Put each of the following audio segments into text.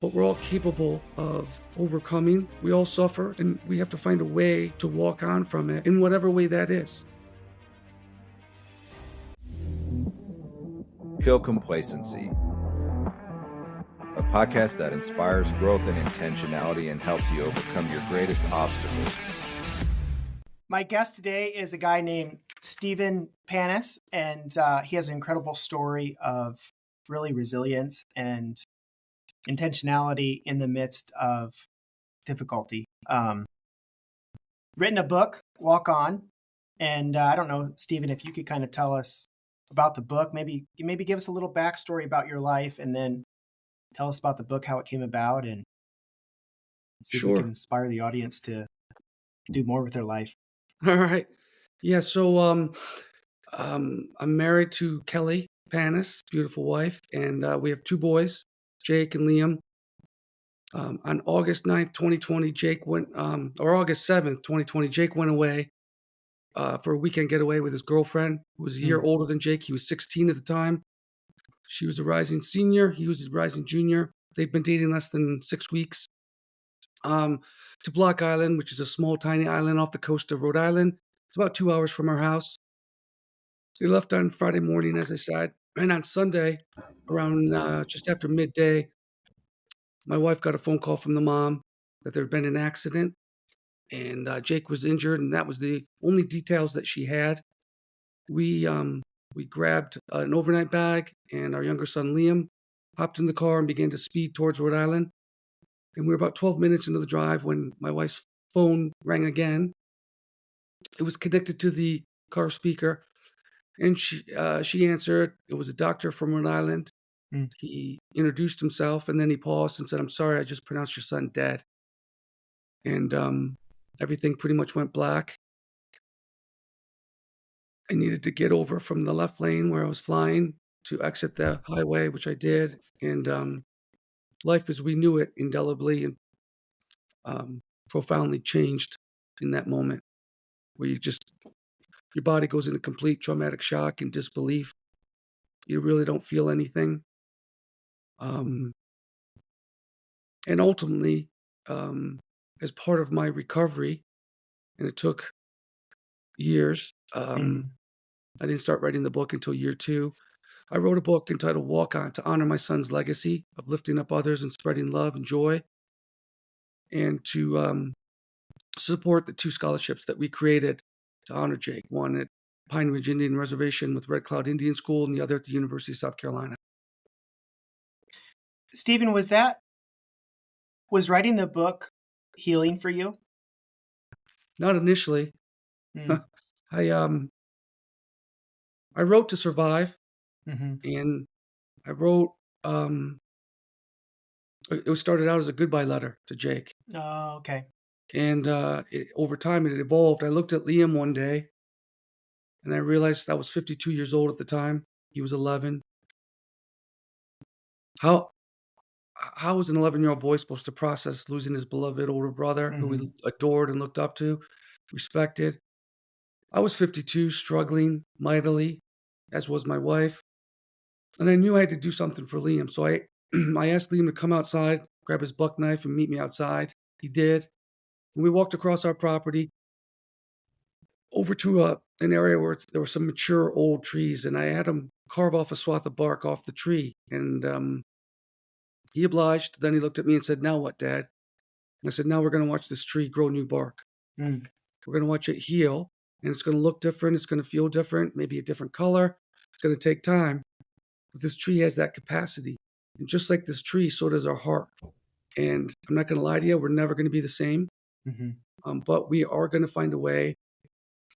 but we're all capable of overcoming. We all suffer, and we have to find a way to walk on from it in whatever way that is. Kill Complacency, a podcast that inspires growth and intentionality and helps you overcome your greatest obstacles. My guest today is a guy named Stephen Panus, and he has an incredible story of really resilience and intentionality in the midst of difficulty. Written a book, Walk On, and I don't know, Stephen, if you could kind of tell us about the book, maybe give us a little backstory about your life, and then tell us about the book, how it came about, and see if we can inspire the audience to do more with their life. All right. Yeah. So I'm married to Kelly Panus, beautiful wife, and we have two boys, Jake and Liam. On August 9th, 2020, Jake went, or August 7th, 2020, Jake went away for a weekend getaway with his girlfriend, who was a year older than Jake. He was 16 at the time. She was a rising senior. He was a rising junior. They'd been dating less than 6 weeks. To Block Island, which is a small, tiny island off the coast of Rhode Island. It's about 2 hours from our house. They left on Friday morning, as I said. And on Sunday, around just after midday, my wife got a phone call from the mom that there had been an accident, and Jake was injured, and that was the only details that she had. We grabbed an overnight bag, and our younger son, Liam, hopped in the car and began to speed towards Rhode Island. And we were about 12 minutes into the drive when my wife's phone rang again. It was connected to the car speaker, and she answered. It was a doctor from Rhode Island. He introduced himself, and then he paused and said, "I'm sorry, I just pronounced your son dead." And everything pretty much went black. I needed to get over from the left lane where I was flying to exit the highway, which I did. And life as we knew it indelibly and profoundly changed in that moment, where your body goes into complete traumatic shock and disbelief. You really don't feel anything. And ultimately, as part of my recovery, and it took years, I didn't start writing the book until year 2. I wrote a book entitled Walk On to honor my son's legacy of lifting up others and spreading love and joy, and to support the 2 scholarships that we created to honor Jake, one at Pine Ridge Indian Reservation with Red Cloud Indian School, and the other at the University of South Carolina. Stephen, was writing the book healing for you? Not initially. I wrote to survive, and I wrote. It started out as a goodbye letter to Jake. Oh, okay. And over time, it evolved. I looked at Liam one day, and I realized I was 52 years old at the time. He was 11. How was an 11-year-old boy supposed to process losing his beloved older brother, who he adored and looked up to, respected? I was 52, struggling mightily, as was my wife. And I knew I had to do something for Liam. So I asked Liam to come outside, grab his buck knife, and meet me outside. He did. And we walked across our property over to an area where there were some mature old trees, and I had him carve off a swath of bark off the tree. And he obliged. Then he looked at me and said, "Now what, Dad?" And I said, "Now we're going to watch this tree grow new bark. We're going to watch it heal, and it's going to look different. It's going to feel different, maybe a different color. It's going to take time. But this tree has that capacity. And just like this tree, so does our heart. And I'm not going to lie to you, we're never going to be the same. But we are going to find a way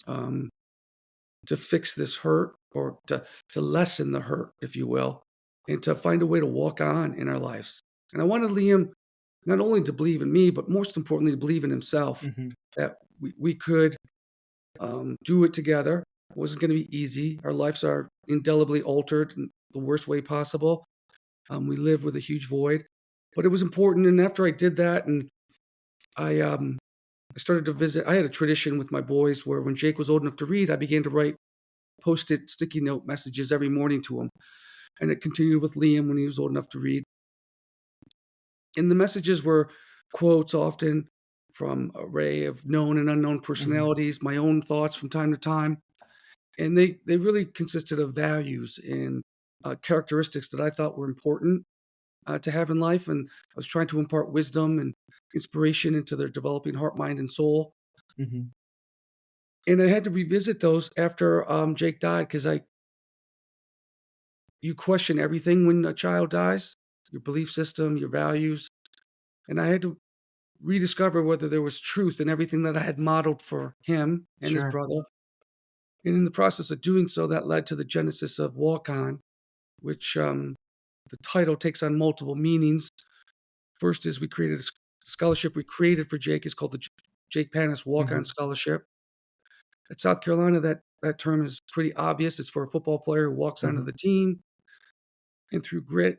to fix this hurt, or to lessen the hurt, if you will, and to find a way to walk on in our lives." And I wanted Liam not only to believe in me, but most importantly, to believe in himself, that we could do it together. It wasn't going to be easy. Our lives are indelibly altered in the worst way possible. We live with a huge void, but it was important. And after I did that, and I started to visit, I had a tradition with my boys where when Jake was old enough to read, I began to write Post-it sticky note messages every morning to him. And it continued with Liam when he was old enough to read. And the messages were quotes often from an array of known and unknown personalities, my own thoughts from time to time. And they really consisted of values and characteristics that I thought were important to have in life. And I was trying to impart wisdom and inspiration into their developing heart, mind, and soul. Mm-hmm. And I had to revisit those after Jake died because you question everything when a child dies, your belief system, your values. And I had to rediscover whether there was truth in everything that I had modeled for him and his Sure. brother. And in the process of doing so, that led to the genesis of Walk On, which the title takes on multiple meanings. First is we created a scholarship we created for Jake. It's called the Jake Panus Walk On Scholarship. At South Carolina, that term is pretty obvious. It's for a football player who walks onto the team and through grit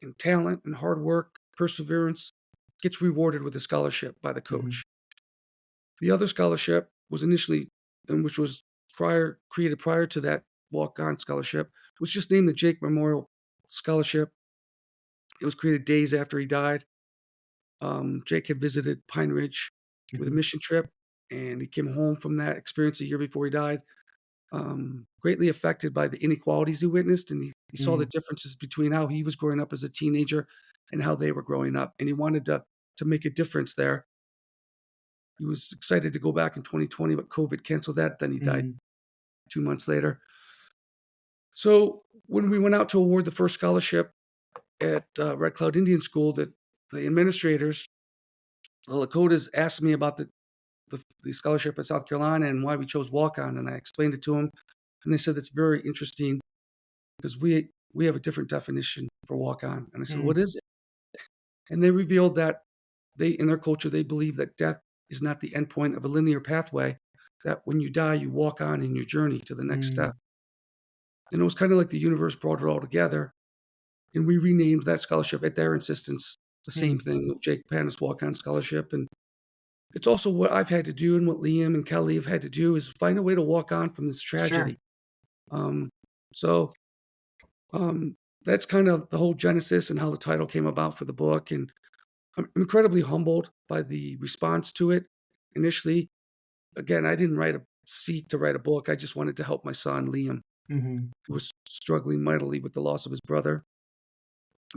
and talent and hard work, perseverance, gets rewarded with a scholarship by the coach. The other scholarship was initially, and which was created prior to that walk-on scholarship, was just named the Jake Memorial Scholarship. It was created days after he died. Jake had visited Pine Ridge with a mission trip, and he came home from that experience a year before he died, greatly affected by the inequalities he witnessed, and he saw the differences between how he was growing up as a teenager and how they were growing up, and he wanted to make a difference there. He was excited to go back in 2020, but COVID canceled that. Then he died 2 months later. So when we went out to award the first scholarship at Red Cloud Indian School, the administrators, the Lakotas, asked me about the scholarship at South Carolina and why we chose Walk On, and I explained it to them, and they said that's very interesting because we have a different definition for Walk On. And I said, what is it? And they revealed that in their culture, they believe that death is not the end point of a linear pathway, that when you die, you walk on in your journey to the next step. And it was kind of like the universe brought it all together. And we renamed that scholarship at their insistence, the same thing, the Jake Panus Walk On Scholarship. And it's also what I've had to do and what Liam and Kelly have had to do is find a way to walk on from this tragedy. So that's kind of the whole genesis and how the title came about for the book. And I'm incredibly humbled by the response to it. Initially, again, I didn't seek to write a book. I just wanted to help my son, Liam, who was struggling mightily with the loss of his brother.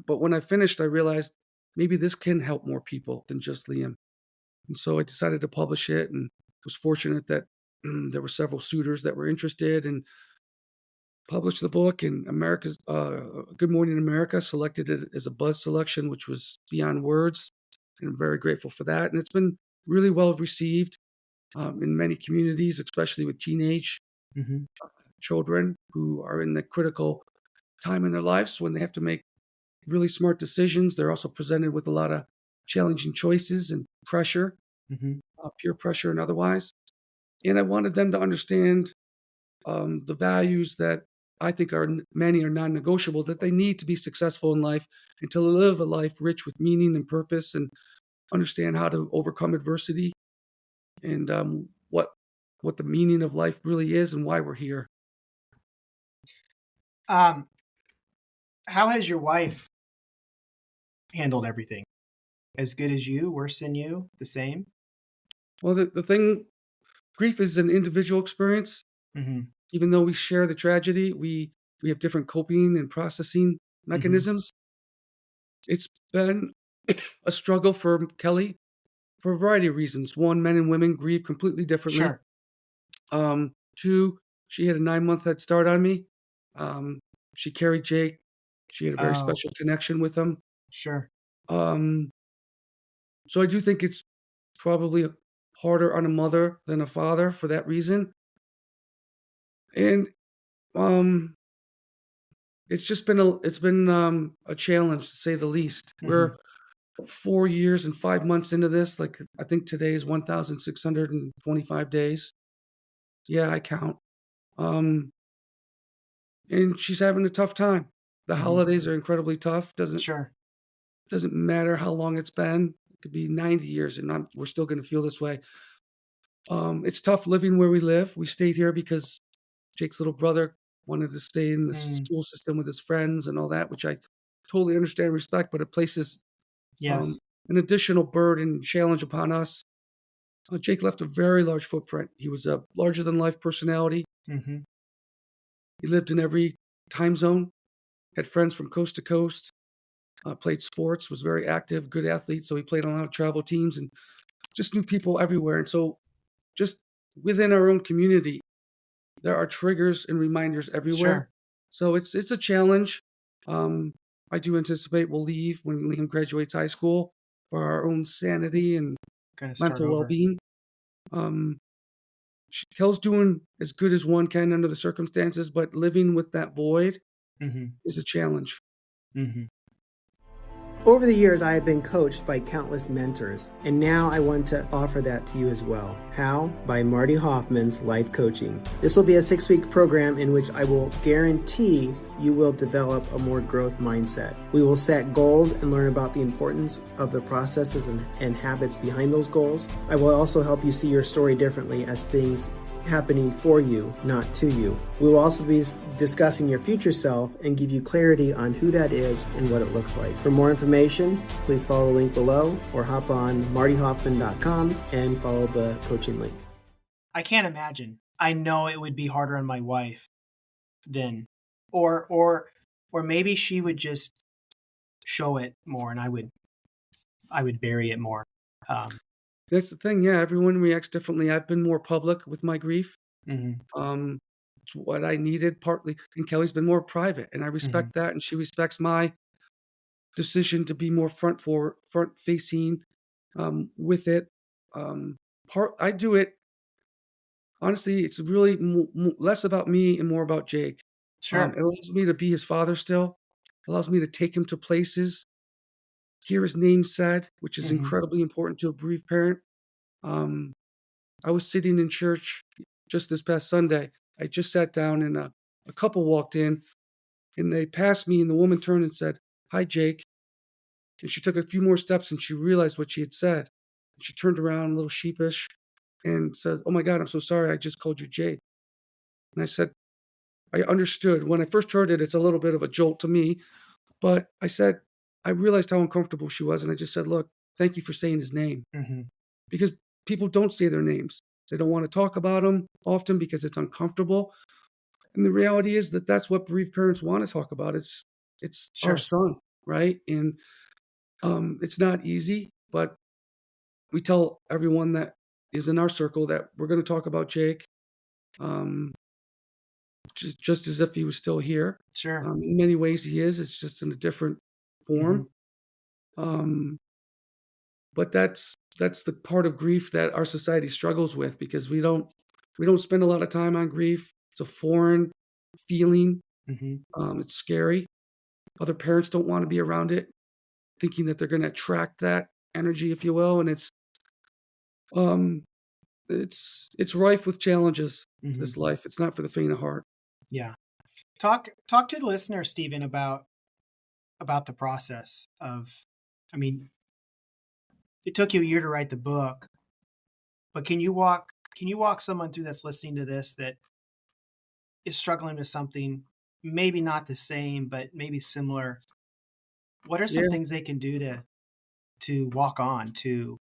But when I finished, I realized maybe this can help more people than just Liam. And so I decided to publish it, and was fortunate that there were several suitors that were interested and published the book. And America's Good Morning America selected it as a buzz selection, which was beyond words. And I'm very grateful for that. And it's been really well received in many communities, especially with teenage children who are in the critical time in their lives when they have to make really smart decisions. They're also presented with a lot of challenging choices and pressure, peer pressure and otherwise. And I wanted them to understand the values that I think many are non-negotiable, that they need to be successful in life and to live a life rich with meaning and purpose, and understand how to overcome adversity and what the meaning of life really is and why we're here. How has your wife handled everything? As good as you, worse than you, the same? Well, the thing, grief is an individual experience. Even though we share the tragedy, we have different coping and processing mechanisms. It's been a struggle for Kelly for a variety of reasons. One, men and women grieve completely differently. Sure. Two, she had a 9-month head start on me. She carried Jake. She had a very special connection with him. Sure. So I do think it's probably harder on a mother than a father for that reason. And it's just been a challenge, to say the least. We're 4 years and 5 months into this. Like, I think today is 1,625 days. Yeah, I count. And she's having a tough time. The holidays are incredibly tough. Doesn't matter how long it's been. It could be 90 years and we're still going to feel this way. It's tough living where we live. We stayed here because Jake's little brother wanted to stay in the school system with his friends and all that, which I totally understand and respect, but it places Yes. An additional burden and challenge upon us. Jake left a very large footprint. He was a larger-than-life personality. Mm-hmm. He lived in every time zone, had friends from coast to coast, played sports, was very active, good athlete, so he played on a lot of travel teams and just knew people everywhere. And so just within our own community, there are triggers and reminders everywhere. Sure. So it's a challenge. I do anticipate we'll leave when Liam graduates high school for our own sanity and Gonna start mental over. well-being. Kel's doing as good as one can under the circumstances, but living with that void Mm-hmm. is a challenge. Mm-hmm. Over the years, I have been coached by countless mentors, and now I want to offer that to you as well. How? By Marty Hoffman's Life Coaching. This will be a 6-week program in which I will guarantee you will develop a more growth mindset. We will set goals and learn about the importance of the processes and habits behind those goals. I will also help you see your story differently as things happening for you, not to you. We will also be discussing your future self and give you clarity on who that is and what it looks like. For more information, please follow the link below or hop on martyhoffman.com and follow the coaching link. I can't imagine. I know it would be harder on my wife then, or maybe she would just show it more, and I would bury it more. That's the thing. Yeah, everyone reacts differently. I've been more public with my grief. Mm-hmm. It's what I needed partly, and Kelly's been more private, and I respect that, and she respects my decision to be more front facing with it. I do it honestly. It's really less about me and more about Jake. Sure. It allows me to be his father still. It allows me to take him to places, hear his name said, which is incredibly important to a bereaved parent. I was sitting in church just this past Sunday. I just sat down and a couple walked in and they passed me and the woman turned and said, "Hi, Jake." And she took a few more steps and she realized what she had said. She turned around a little sheepish and said, "Oh my God, I'm so sorry. I just called you Jake." And I said, I understood. When I first heard it, it's a little bit of a jolt to me. But I said, I realized how uncomfortable she was. And I just said, "Look, thank you for saying his name." Because people don't say their names. They don't want to talk about them often because it's uncomfortable. And the reality is that that's what bereaved parents want to talk about. It's Sure. our son, right? And it's not easy, but we tell everyone that is in our circle that we're going to talk about Jake, just as if he was still here. Sure. In many ways, he is. It's just in a different form. But that's the part of grief that our society struggles with because we don't spend a lot of time on grief. It's a foreign feeling. It's scary. Other parents don't want to be around it, thinking that they're going to attract that energy, if you will. And it's rife with challenges. This life, it's not for the faint of heart. Yeah. Talk to the listener, Stephen, about the process of. I mean, it took you a year to write the book, but can you walk someone through that's listening to this that is struggling with something, maybe not the same, but maybe similar? What are some things they can do to walk on to?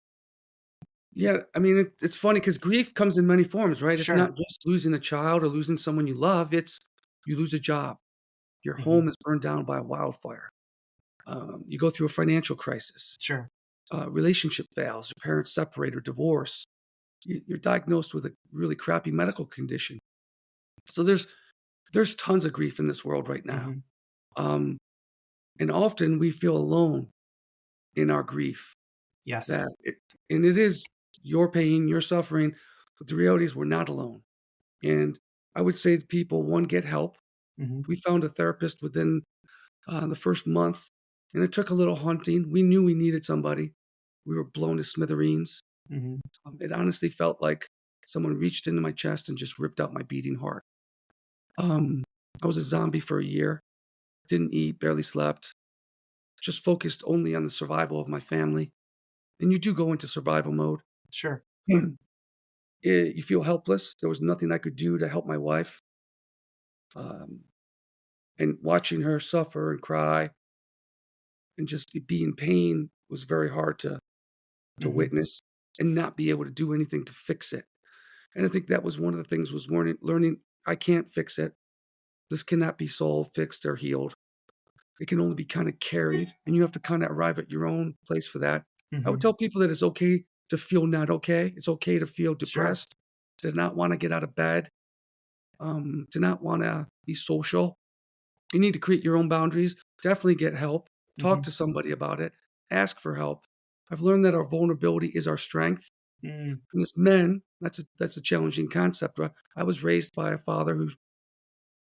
Yeah, I mean, it's funny because grief comes in many forms, right? Sure. It's not just losing a child or losing someone you love. It's you lose a job. Your home is burned down by a wildfire. You go through a financial crisis. Sure. Relationship fails. Your parents separate or divorce. You're diagnosed with a really crappy medical condition. So there's tons of grief in this world right now. And often we feel alone in our grief. Yes. And it is your pain, your suffering, but the reality is we're not alone. And I would say to people, one, get help. We found a therapist within the first month, and it took a little hunting. We knew we needed somebody. We were blown to smithereens. It honestly felt like someone reached into my chest and just ripped out my beating heart. I was a zombie for a year, didn't eat, barely slept, just focused only on the survival of my family. And you do go into survival mode. Sure. You feel helpless. There was nothing I could do to help my wife. And watching her suffer and cry and just be in pain was very hard to Mhm. witness and not be able to do anything to fix it. And I think that was one of the things was learning I can't fix it. This cannot be solved, fixed, or healed. It can only be kind of carried, and you have to kind of arrive at your own place for that. I would Mhm. tell people that it's okay to feel not okay. It's okay to feel Sure. depressed, to not want to get out of bed, to not want to be social. You need to create your own boundaries. Definitely get help. Talk Mhm. to somebody about it. Ask for help. I've learned that our vulnerability is our strength. Mm. And as men, that's a challenging concept. Right? I was raised by a father who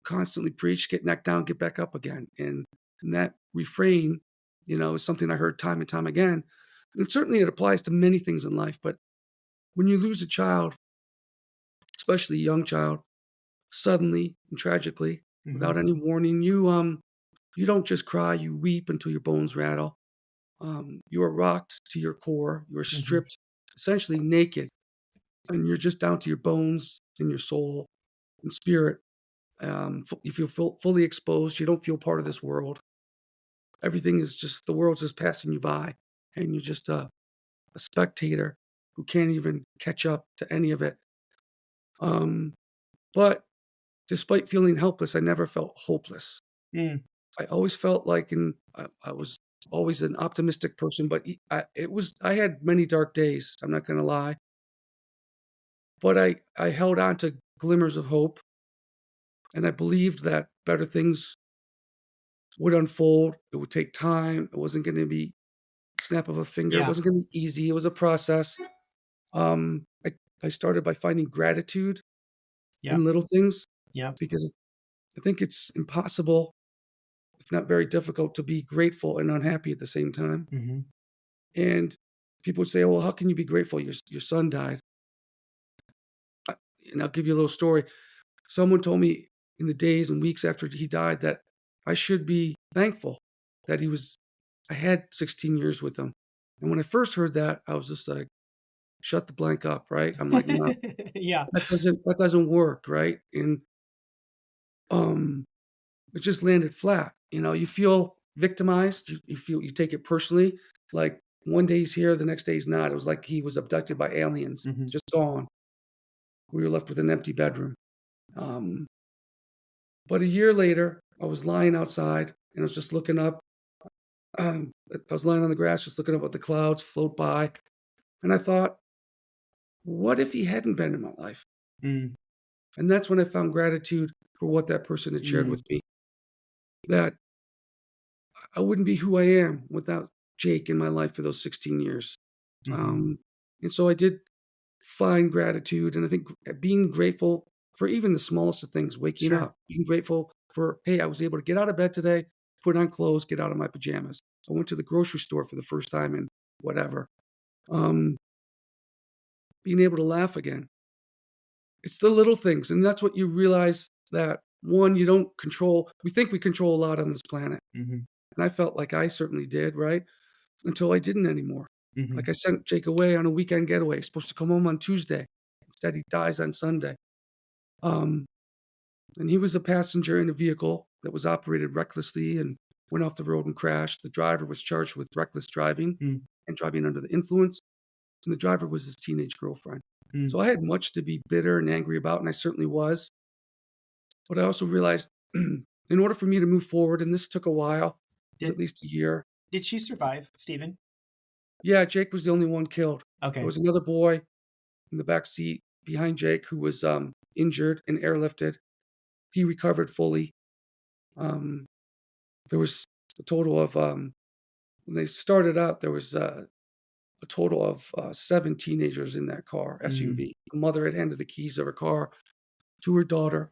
constantly preached, "Get knocked down, get back up again," and that refrain, is something I heard time and time again. And certainly, it applies to many things in life. But when you lose a child, especially a young child, suddenly and tragically, Mhm. without any warning, you don't just cry, you weep until your bones rattle. You are rocked to your core. You are Mhm. stripped, essentially naked, and you're just down to your bones and your soul and spirit. You feel fully exposed. You don't feel part of this world. Everything is just the world's just passing you by, and you're just a spectator who can't even catch up to any of it. Um, but despite feeling helpless, I never felt hopeless. Mm. I always felt like, and I was always an optimistic person, but I had many dark days. I'm not going to lie, but I held on to glimmers of hope, and I believed that better things would unfold. It would take time. It wasn't going to be snap of a finger. It Yeah. wasn't going to be easy. It was a process. Um, I I started by finding gratitude Yeah. in little things Yeah. because I think it's impossible, if not very difficult, to be grateful and unhappy at the same time. Mhm. And people would say, "Well, how can you be grateful? Your son died." And I'll give you a little story. Someone told me in the days and weeks after he died that I should be thankful that he was. I had 16 years with him, and when I first heard that, I was just like, "Shut the blank up!" Right? I'm like, "No, Yeah. that doesn't work." Right? And um, it just landed flat. You feel victimized. You take it personally. Like one day he's here, the next day he's not. It was like he was abducted by aliens, Mhm. just gone. We were left with an empty bedroom. Um, but a year later, I was lying outside and I was just looking up. I was lying on the grass, just looking up at the clouds float by, and I thought, what if he hadn't been in my life? Mm. And that's when I found gratitude for what that person had shared Mm. with me. That I wouldn't be who I am without Jake in my life for those 16 years. Mhm. Um, and so I did find gratitude. And I think being grateful for even the smallest of things, waking Sure. up, being grateful for, hey, I was able to get out of bed today, put on clothes, get out of my pajamas. I went to the grocery store for the first time in whatever. Um, being able to laugh again. It's the little things. And that's what you realize that one, you don't control. We think we control a lot on this planet. Mhm. And I felt like I certainly did, right? Until I didn't anymore. Mhm. Like I sent Jake away on a weekend getaway, supposed to come home on Tuesday. Instead, he dies on Sunday. Um, and he was a passenger in a vehicle that was operated recklessly and went off the road and crashed. The driver was charged with reckless driving Mm. and driving under the influence. And the driver was his teenage girlfriend. Mm. So I had much to be bitter and angry about, and I certainly was. But I also realized in order for me to move forward, and this took a while, it was at Did least a year. did she survive, Stephen? Yeah, Jake was the only one killed. There Okay. was another boy in the back seat behind Jake who was injured and airlifted. He recovered fully. Um, there was a total of when they started out, there was a total of 7 teenagers in that car Mm. SUV. The mother had handed the keys of her car to her daughter,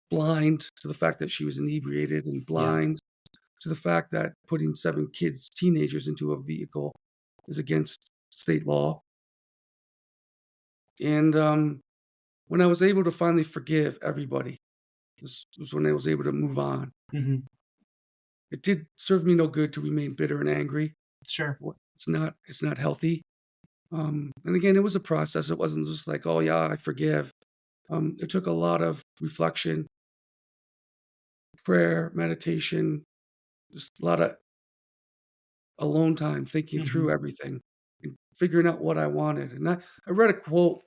blind to the fact that she was inebriated and Yeah. blind to the fact that putting 7 kids, teenagers, into a vehicle is against state law. And when I was able to finally forgive everybody, was when I was able to move on. Mhm. It did serve me no good to remain bitter and angry. Sure. It's not healthy. And again, it was a process. It wasn't just like, oh yeah, I forgive. It took a lot of reflection, prayer, meditation, just a lot of alone time, thinking Mhm. through everything and figuring out what I wanted. And I read a quote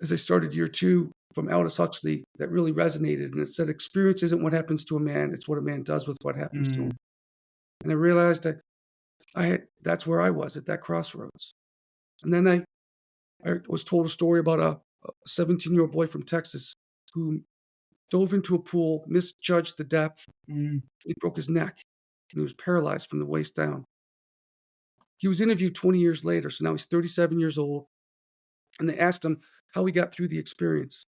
as I started year 2 from Aldous Huxley that really resonated. And it said, experience isn't what happens to a man, it's what a man does with what happens to him. Mm. And I realized that that's where I was at that crossroads. And then I was told a story about a 17-year-old boy from Texas who dove into a pool, misjudged the depth, Mm. he broke his neck, and he was paralyzed from the waist down. He was interviewed 20 years later, so now he's 37 years old, and they asked him how he got through the experience.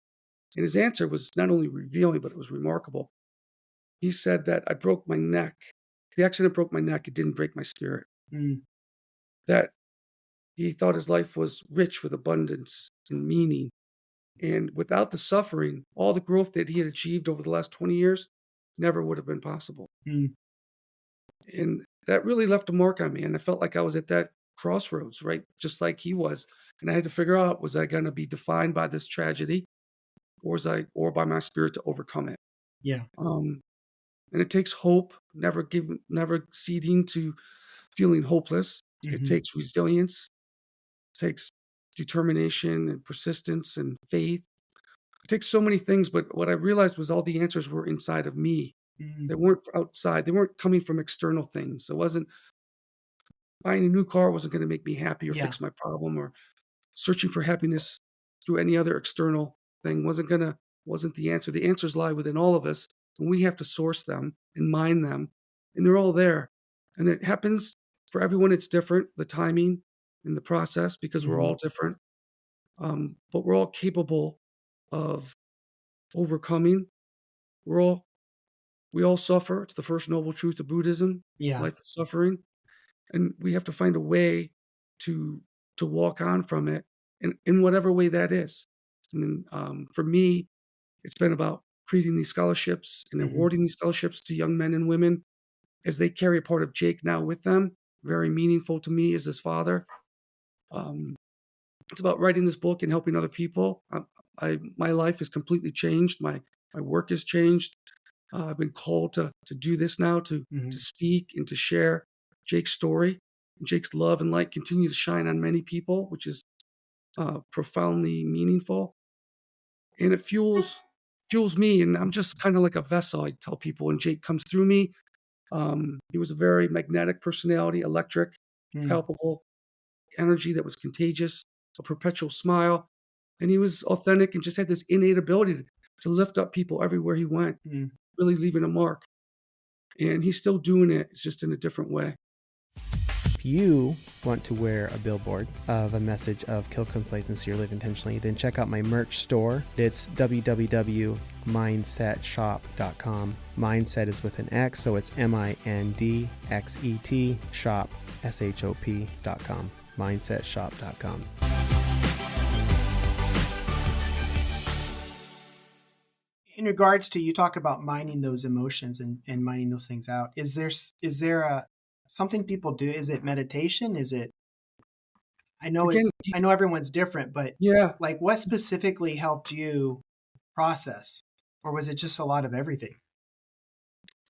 And his answer was not only revealing, but it was remarkable. He said that I broke my neck. The accident broke my neck. It didn't break my spirit. Mm. That he thought his life was rich with abundance and meaning. And without the suffering, all the growth that he had achieved over the last 20 years never would have been possible. Mm. And that really left a mark on me. And I felt like I was at that crossroads, right? Just like he was. And I had to figure out, was I going to be defined by this tragedy or by my spirit to overcome it? Yeah. And it takes hope, never ceding to feeling hopeless. It Mhm. takes resilience, it takes determination and persistence and faith. It takes so many things, but what I realized was all the answers were inside of me. Mm. They weren't outside. They weren't coming from external things. It wasn't buying a new car wasn't going to make me happy or Yeah. fix my problem, or searching for happiness through any other external thing wasn't the answer. The answers lie within all of us, and we have to source them and mine them, and they're all there. And it happens for everyone. It's different, the timing and the process, because we're Mhm. all different. But we're all capable of overcoming. We all suffer. It's the first noble truth of Buddhism. Yeah. Life is suffering, and we have to find a way to walk on from it in whatever way that is. And then, for me, it's been about creating these scholarships and Mhm. awarding these scholarships to young men and women as they carry a part of Jake now with them. Very meaningful to me as his father. Um, it's about writing this book and helping other people. My life has completely changed. My work has changed. I've been called to do this now, to Mhm. speak and to share Jake's story. Jake's love and light continue to shine on many people, which is profoundly meaningful, and it fuels me. And I'm just kind of like a vessel. I tell people, when Jake comes through me, he was a very magnetic personality, electric, Mm. palpable energy that was contagious, a perpetual smile, and he was authentic and just had this innate ability to lift up people everywhere he went, Mm. really leaving a mark. And he's still doing it. It's just in a different way. If you want to wear a billboard of a message of kill complacency or live intentionally, then check out my merch store. It's www.mindsetshop.com. Mindset is with an X, so it's MINDXET shop, SHOP.com. Mindsetshop.com. In regards to, you talk about mining those emotions and mining those things out. Is there something people do? Is it meditation? Is it, I know Again, I know everyone's different, but yeah. like, what specifically helped you process, or was it just a lot of everything?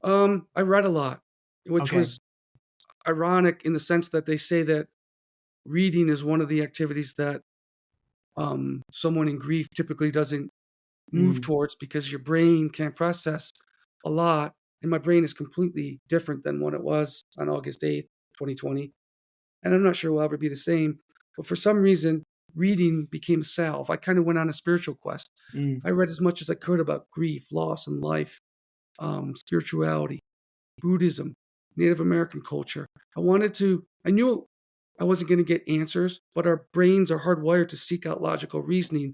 I read a lot, which Okay. was ironic in the sense that they say that reading is one of the activities that someone in grief typically doesn't move Mm. towards, because your brain can't process a lot. And my brain is completely different than what it was on August 8th, 2020. And I'm not sure we'll ever be the same. But for some reason, reading became a salve. I kind of went on a spiritual quest. Mm. I read as much as I could about grief, loss, and life, spirituality, Buddhism, Native American culture. I knew I wasn't going to get answers, but our brains are hardwired to seek out logical reasoning.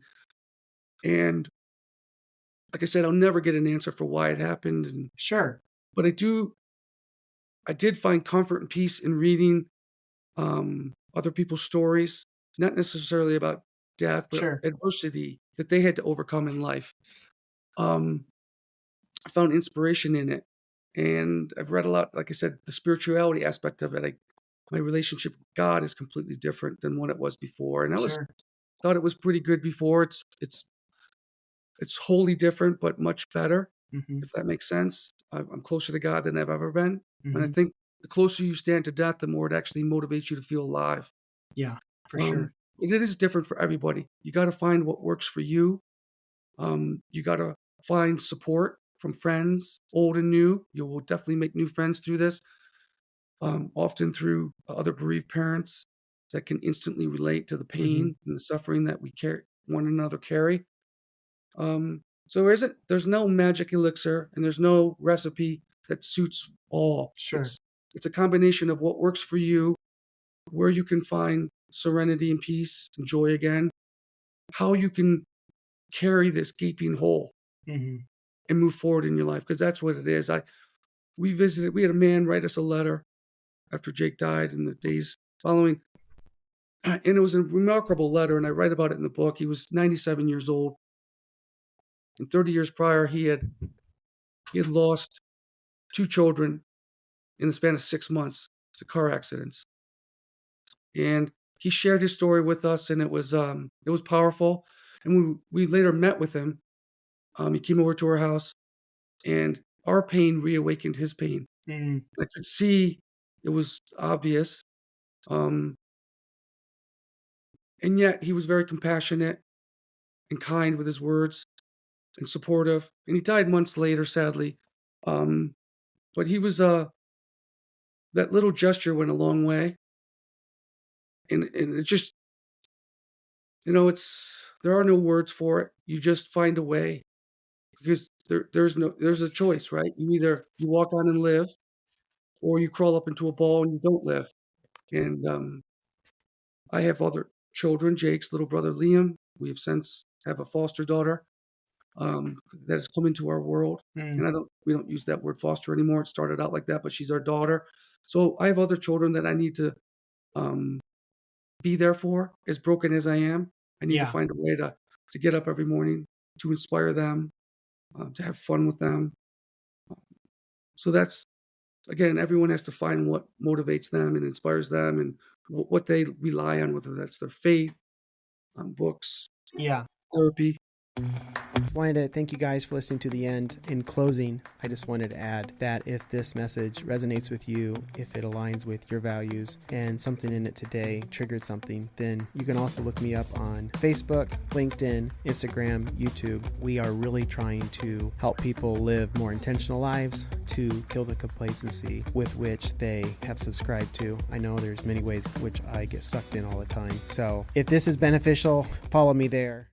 And like I said, I'll never get an answer for why it happened. Sure. But I did find comfort and peace in reading other people's stories, not necessarily about death, but Sure. adversity that they had to overcome in life. I found inspiration in it. And I've read a lot, like I said, the spirituality aspect of it. My relationship with God is completely different than what it was before. And Sure. thought it was pretty good before. It's wholly different, but much better, Mm-hmm. if that makes sense. I'm closer to God than I've ever been. And I Mm-hmm. think the closer you stand to death, the more it actually motivates you to feel alive. Yeah, for sure. It is different for everybody. You got to find what works for you. You got to find support from friends, old and new. You will definitely make new friends through this, often through other bereaved parents that can instantly relate to the pain and the suffering that we one another carry. So there's no magic elixir and there's no recipe that suits all. Sure. It's a combination of what works for you, where you can find serenity and peace and joy again, how you can carry this gaping hole and move forward in your life, because that's what it is. We had a man write us a letter after Jake died in the days following, and it was a remarkable letter, and I write about it in the book. He was 97 years old, and 30 years prior, he had lost 2 children in the span of 6 months to car accidents. And he shared his story with us, and it was powerful. And we later met with him. He came over to our house, and our pain reawakened his pain. I could see it was obvious. And yet he was very compassionate and kind with his words and supportive. And he died months later, sadly. But he was that little gesture went a long way. And it just, there are no words for it. You just find a way, because there's a choice, right? You walk on and live, or you crawl up into a ball and you don't live. And I have other children, Jake's little brother Liam. We have since have a foster daughter that has come into our world. And we don't use that word foster anymore. It started out like that, but she's our daughter. So I have other children that I need to be there for, as broken as I am. I need to find a way to get up every morning, to inspire them, to have fun with them. So that's, again, everyone has to find what motivates them and inspires them, and what they rely on, whether that's their faith, books, therapy. I just wanted to thank you guys for listening to the end. In closing, I just wanted to add that if this message resonates with you, if it aligns with your values, and something in it today triggered something, then you can also look me up on Facebook, LinkedIn, Instagram, YouTube. We are really trying to help people live more intentional lives, to kill the complacency with which they have subscribed to. I know there's many ways which I get sucked in all the time. So if this is beneficial, follow me there.